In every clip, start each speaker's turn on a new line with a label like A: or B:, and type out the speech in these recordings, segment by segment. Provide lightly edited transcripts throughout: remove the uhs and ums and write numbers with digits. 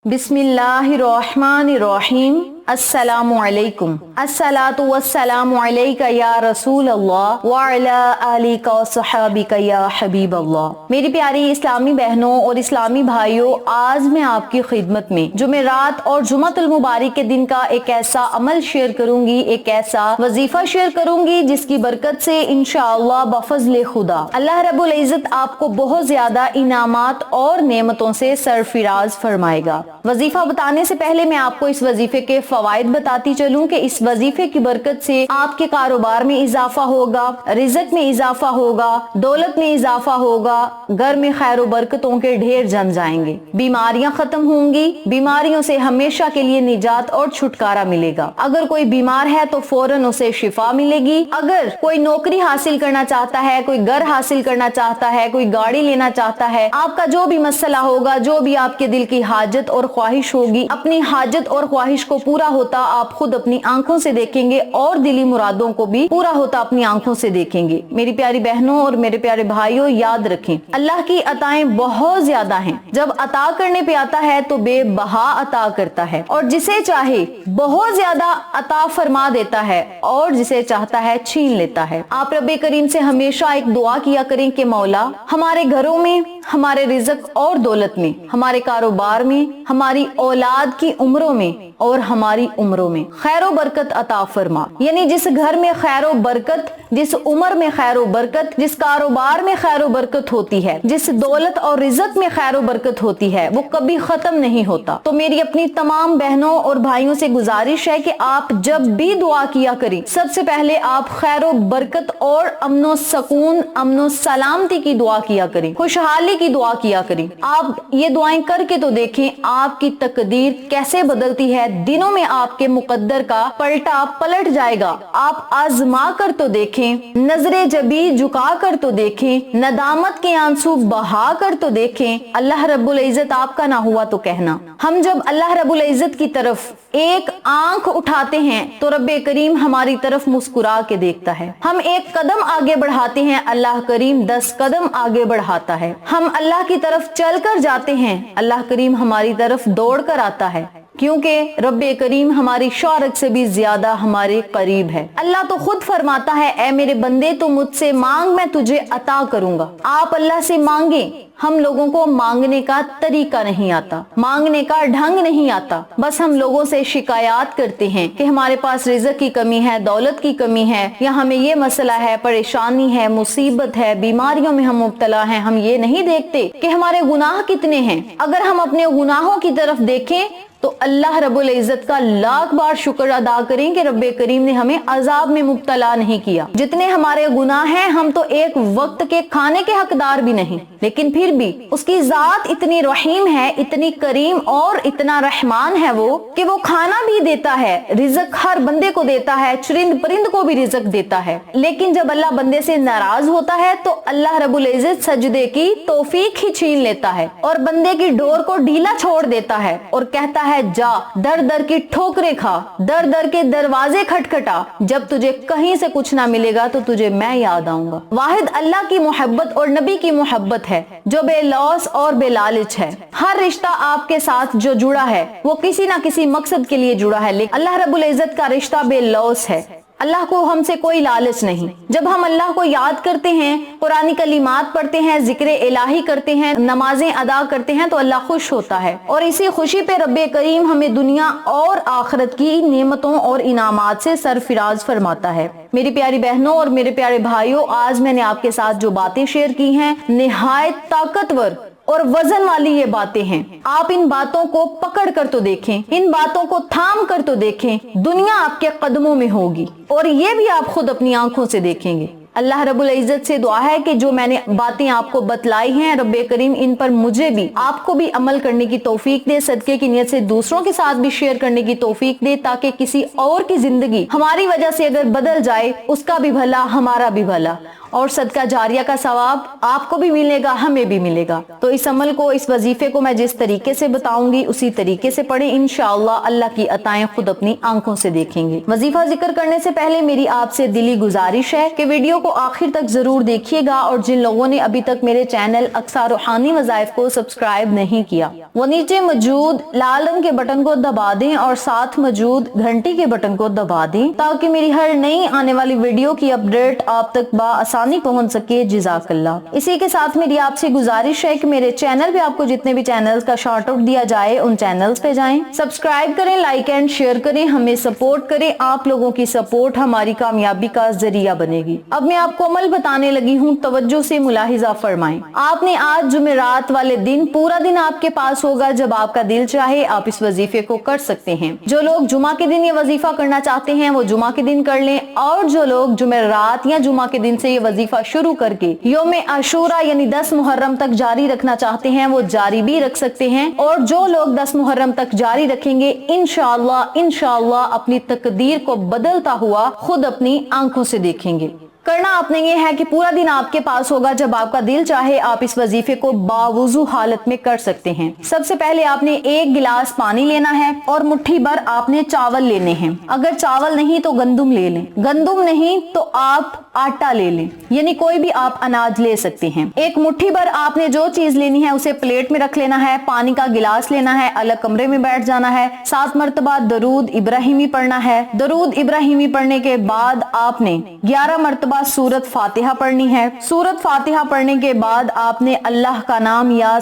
A: बिस्मिल्लाहिर्रहमानिर्रहीम। अस्सलामुअलैकुम। अस्सलातु वस्सलामु अलैका या रसूल अल्लाह व अला आलिका व सहाबिका या हबीब अल्लाह। मेरी प्यारी इस्लामी बहनों और इस्लामी भाइयों, आज मैं आपकी खिदमत में जुमेरात और जुमअतुल मुबारक के दिन का एक ऐसा अमल शेयर करूंगी, एक ऐसा वजीफा शेयर करूंगी जिसकी बरकत से इंशाअल्लाह बफज़्ल खुदा अल्लाह रब्बुल इज़्ज़त आपको बहुत ज्यादा इनामात और नेमतों से सरफराज फरमाएगा। वजीफा बताने से पहले मैं आपको इस वजीफे के फवाइद बताती चलूं कि इस वजीफे की बरकत से आपके कारोबार में इजाफा होगा, रिज़्क में इजाफा होगा, दौलत में इजाफा होगा, घर में खैर बरकतों के ढेर जम जाएंगे, बीमारियां खत्म होंगी, बीमारियों से हमेशा के लिए निजात और छुटकारा मिलेगा। अगर कोई बीमार है तो फौरन उसे शिफा मिलेगी। अगर कोई नौकरी हासिल करना चाहता है, कोई घर हासिल करना चाहता है, कोई गाड़ी लेना चाहता है, आपका जो भी मसला होगा, जो भी आपके दिल की हाजत और ख्वाहिश होगी, अपनी हाजत और ख्वाहिश को पूरा होता आप खुद अपनी आंखों से देखेंगे और दिली मुरादों को भी पूरा होता अपनी आंखों से देखेंगे। मेरी प्यारी बहनों और मेरे प्यारे भाइयों, याद रखें अल्लाह की अताएं बहुत ज्यादा हैं। जब अता करने पे आता है तो बेबहा अता करता है और जिसे चाहे बहुत ज्यादा अता फरमा देता है और जिसे चाहता है छीन लेता है। आप रब्बे करीम से हमेशा एक दुआ किया करें कि मौला हमारे घरों में, हमारे रिज़्क और दौलत में, हमारे कारोबार में, हमारी औलाद की उम्रों में और हमारी उम्रों में खैरो बरकत अता फरमा। यानी जिस घर में खैरो बरकत, जिस उम्र में खैरो बरकत, जिस कारोबार में खैरो बरकत होती है, जिस दौलत और रिज़्क में खैरो बरकत होती है, वो कभी खत्म नहीं होता। तो मेरी अपनी तमाम बहनों और भाइयों से गुजारिश है कि आप जब भी दुआ किया करें, सबसे पहले आप खैरो बरकत और अमनो सकून, अमनो सलामती की दुआ किया करें, खुशहाली की दुआ किया करें। आप ये दुआएं करके तो देखें आपकी तकदीर कैसे बदलती है। दिनों में आपके मुकद्दर का पलटा पलट जाएगा। आप आजमा कर तो देखें, नजरे जबी झुका कर तो देखें, नदामत के आंसू बहा कर तो देखें। अल्लाह रब्बुल इज़्ज़त आपका ना हुआ तो कहना। हम जब अल्लाह रब्बुल इज़्ज़त की तरफ एक आंख उठाते हैं तो रब्बे करीम हमारी तरफ मुस्कुरा के देखता है। हम एक कदम आगे बढ़ाते हैं, अल्लाह करीम 10 कदम आगे बढ़ाता है। हम अल्लाह की तरफ चलकर जाते हैं, अल्लाह करीम हमारी तरफ दौड़ कर आता है, क्योंकि रब्बे करीम हमारी शौरत से भी ज्यादा हमारे करीब है। अल्लाह तो खुद फरमाता है, ऐ मेरे बंदे तू मुझसे मांग, मैं तुझे अता करूंगा। आप अल्लाह से मांगे। हम लोगों को मांगने का तरीका नहीं आता, मांगने का ढंग नहीं आता। बस हम लोगों से शिकायत करते हैं कि हमारे पास रिज़्क की कमी है, दौलत की कमी है, या हमें ये मसला है, परेशानी है, मुसीबत है, बीमारियों में हम मुब्तला हैं। हम ये नहीं देखते कि हमारे गुनाह कितने हैं। अगर हम अपने गुनाहों की तरफ देखें तो अल्लाह रब्बुल इज़्ज़त का लाख बार शुक्र अदा करें कि रब्बे करीम ने हमें अजाब में मुब्तला नहीं किया। जितने हमारे गुनाह हैं, हम तो एक वक्त के खाने के हकदार भी नहीं, लेकिन फिर भी उसकी जात इतनी रहीम है, इतनी करीम और इतना रहमान है वो कि वो खाना भी देता है, रिज़्क हर बंदे को देता है, चुरिंद परिंद को भी रिज़्क देता है। लेकिन जब अल्लाह बंदे से नाराज होता है तो अल्लाह रब्बुल इज़्ज़त सजदे की तौफीक ही छीन लेता है और बंदे की डोर को ढीला छोड़ देता है और कहता है, जा दर दर की ठोकरें खा, दर दर के दरवाजे खटखटा, जब तुझे कहीं से कुछ ना मिलेगा तो तुझे मैं याद आऊंगा। वाहिद अल्लाह की मोहब्बत और नबी की मोहब्बत है जो बेलौस और बेलालिच है। हर रिश्ता आपके साथ जो जुड़ा है वो किसी ना किसी मकसद के लिए जुड़ा है, लेकिन अल्लाह रब्बुल इज़्ज़त का रिश्ता बेलौस है। अल्लाह को हमसे कोई लालच नहीं। जब हम अल्लाह को याद करते हैं, कुरानी कलिमात पढ़ते हैं, जिक्र इलाही करते हैं, नमाजें अदा करते हैं तो अल्लाह खुश होता है और इसी खुशी पे रब्बे करीम हमें दुनिया और आखिरत की नेमतों और इनामात से सरफराज फरमाता है। मेरी प्यारी बहनों और मेरे प्यारे भाइयों, आज मैंने आपके साथ जो बातें शेयर की हैं, निहायत ताकतवर और वजन वाली ये बातें हैं। आप इन बातों को पकड़ कर तो देखें, इन बातों को थाम कर तो देखें, दुनिया आपके कदमों में होगी और ये भी आप खुद अपनी आंखों से देखेंगे। अल्लाह रब्बुल इज़्ज़त से दुआ है कि जो मैंने बातें आपको बतलाई हैं, रब्बे करीम इन पर मुझे भी, आपको भी अमल करने की तौफीक दे, सदके की नियत से दूसरों के साथ भी शेयर करने की तौफीक दे, ताकि किसी और की जिंदगी हमारी वजह से अगर बदल जाए, उसका भी भला, हमारा भी भला। اور सदका जारिया का सवाब आपको भी मिलेगा, हमें भी मिलेगा। तो इस अमल को, इस वजीफे को मैं जिस तरीके से बताऊंगी उसी तरीके से पढ़े, इंशाअल्लाह अल्लाह की अताएं खुद अपनी आंखों से देखेंगे। वजीफा जिक्र करने से पहले मेरी आपसे दिली गुजारिश है कि वीडियो को आखिर तक जरूर देखिएगा, और जिन लोगों ने अभी तक मेरे चैनल अक्सा रूहानी वज़ाइफ को सब्सक्राइब नहीं किया वो नीचे मौजूद लाल रंग के बटन को दबा दें और साथ मौजूद घंटी के बटन को दबा दें, ताकि मेरी हर नई आने वाली वीडियो की अपडेट आप तक आसानी पहुंच सके। जज़ाकल्लाह। इसी के साथ मेरी आपसे गुजारिश है कि मेरे चैनल पे आपको जितने भी चैनल्स का शॉर्ट आउट दिया जाए उन चैनल्स पे जाएं, सब्सक्राइब करें, लाइक एंड शेयर करें, हमें सपोर्ट करें। आप लोगों की सपोर्ट हमारी कामयाबी का जरिया बनेगी। अब मैं आपको अमल बताने लगी हूँ, तवज्जो से मुलाहिजा फरमाएं। आपने आज जुमेरात वाले दिन पूरा दिन आपके पास होगा, जब आपका दिल चाहे आप इस वजीफे को कर सकते हैं। जो लोग जुमा के दिन ये वजीफा करना चाहते हैं वो जुमा के दिन कर लें, और जो लोग जुमेरात या जुमा के दिन से ये वजीफा शुरू करके योम आशूरा यानी 10 मुहर्रम तक जारी रखना चाहते हैं वो जारी भी रख सकते हैं। और जो लोग 10 मुहर्रम तक जारी रखेंगे इंशाअल्लाह अपनी तकदीर को बदलता हुआ खुद अपनी आंखों से देखेंगे। करना आपने ये है कि पूरा दिन आपके पास होगा, जब आपका दिल चाहे आप इस वजीफे को बावुजू हालत में कर सकते हैं। सबसे पहले आपने 1 गिलास पानी लेना है और मुट्ठी भर आपने चावल लेने हैं। अगर चावल नहीं तो गंदुम ले लें, गंदुम नहीं तो आप आटा ले लें, यानी कोई भी आप अनाज ले सकते हैं। 1 मुट्ठी भर आपने जो चीज लेनी है उसे प्लेट में रख लेना है, पानी का गिलास लेना है, अलग कमरे में बैठ जाना है, 7 मरतबा दरूद इब्राहिमी पढ़ना है। दरूद इब्राहिमी पढ़ने के बाद आपने 11 मरतबा सूरत फातिहा पढ़नी है। सूरत फातिहा पढ़ने के बाद आपने अल्लाह का नाम या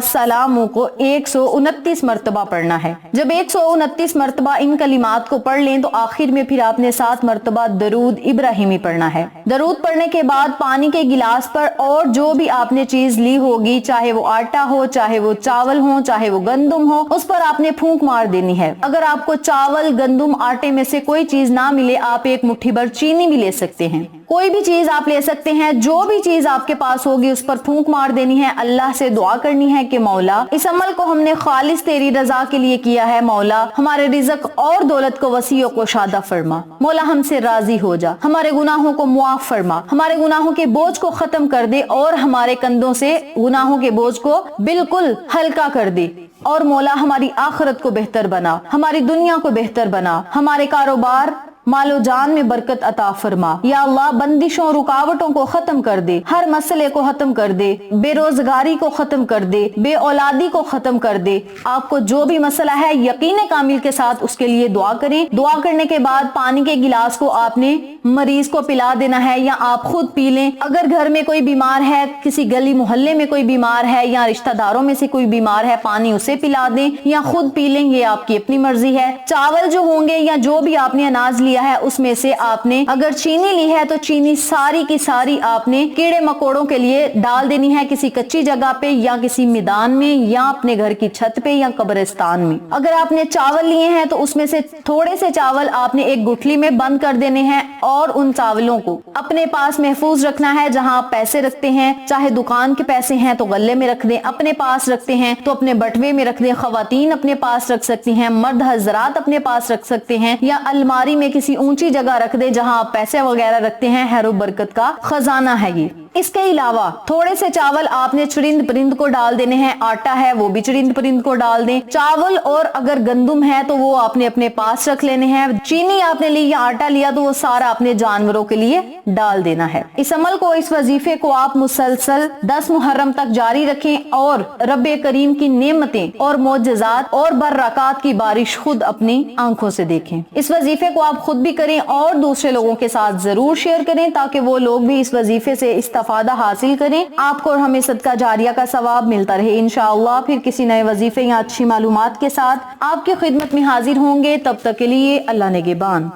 A: सलामु को 129 मरतबा पढ़ना है। जब 129 मरतबा इन कलिमात को पढ़ लें तो आखिर में फिर आपने 7 मरतबा दरूद इब्राहिमी पढ़ना है। दरूद पढ़ने के बाद पानी के गिलास पर और जो भी आपने चीज ली होगी, चाहे वो आटा हो, चाहे वो चावल हो, चाहे वो गंदुम हो, उस पर आपने फूंक मार देनी है। अगर आपको चावल, गंदुम, आटे में से कोई चीज ना मिले, आप 1 मुट्ठी भर चीनी भी ले सकते हैं। कोई भी चीज आप ले सकते हैं, जो भी चीज आपके पास होगी उस पर फूंक मार देनी है। अल्लाह से दुआ करनी है कि मौला इस अमल को हमने खालिस तेरी रजा के लिए किया है, मौला हमारे रिज़्क और दौलत को वसी और कुशादा फरमा, मौला हमसे राजी हो जा, हमारे गुनाहों को मुआफ फरमा, हमारे गुनाहों के बोझ को खत्म कर दे और हमारे कंधों से गुनाहों के बोझ को बिल्कुल हल्का कर दे। और मौला हमारी आखिरत को बेहतर बना, हमारी दुनिया को बेहतर बना, हमारे कारोबार मालो जान में बरकत अता फरमा। या अल्लाह बंदिशों रुकावटों को खत्म कर दे, हर मसले को खत्म कर दे, बेरोजगारी को खत्म कर दे, बे औलादी को खत्म कर दे। आपको जो भी मसला है यकीन कामिल के साथ उसके लिए दुआ करें। दुआ करने के बाद पानी के गिलास को आपने मरीज को पिला देना है या आप खुद पी लें। अगर घर में कोई बीमार है, किसी गली मोहल्ले में कोई बीमार है या रिश्तेदारों में से कोई बीमार है, पानी उसे पिला दें या खुद पी लें, ये आपकी अपनी मर्जी है। चावल जो होंगे या जो भी आपने अनाज लिया है उसमें से आपने अगर चीनी ली है तो चीनी सारी की सारी आपने कीड़े मकोड़ों के लिए डाल देनी है, किसी कच्ची जगह पे या किसी मैदान में या अपने घर की छत पे या कब्रिस्तान में। अगर आपने चावल लिए हैं तो उसमें से थोड़े से चावल आपने एक गुठली में बंद कर देने हैं और उन चावलों को अपने पास महफूज रखना है। जहां आप पैसे रखते हैं, चाहे दुकान के पैसे हैं तो गले में रख दें, अपने पास रखते हैं तो अपने बटवे में रख दें। खवातीन अपने पास रख सकती हैं, मर्द हजरात अपने पास रख सकते हैं, या अलमारी में किसी ऊंची जगह रख दे जहां आप पैसे वगैरह रखते हैं। हैरो बरकत का खजाना है ये। इसके अलावा थोड़े से चावल आपने चुरिंद परिंद को डाल देने हैं, आटा है वो भी चुरिंद परिंद को डाल दें। चावल और अगर गंदुम है तो वो आपने अपने पास रख लेने हैं। चीनी आपने ली या आटा लिया तो वो सारा अपने जानवरों के लिए डाल देना है। इस अमल को, इस वजीफे को आप मुसलसल 10 मुहर्रम तक जारी रखें और रब्बे करीम की नेमतें और मोजज़ात और बरकत की बारिश खुद अपनी आंखों से देखें। इस वजीफे को आप खुद भी करें और दूसरे लोगों के साथ जरूर शेयर करें ताकि वो लोग भी इस वजीफे से इस्तिफादा हासिल करें। आपको और हमें सदका जारिया का सवाब मिलता रहे। इंशाअल्लाह फिर किसी नए वजीफे या अच्छी मालूमात के साथ आपकी खिदमत में हाजिर होंगे। तब तक के लिए अल्लाह निगहबान।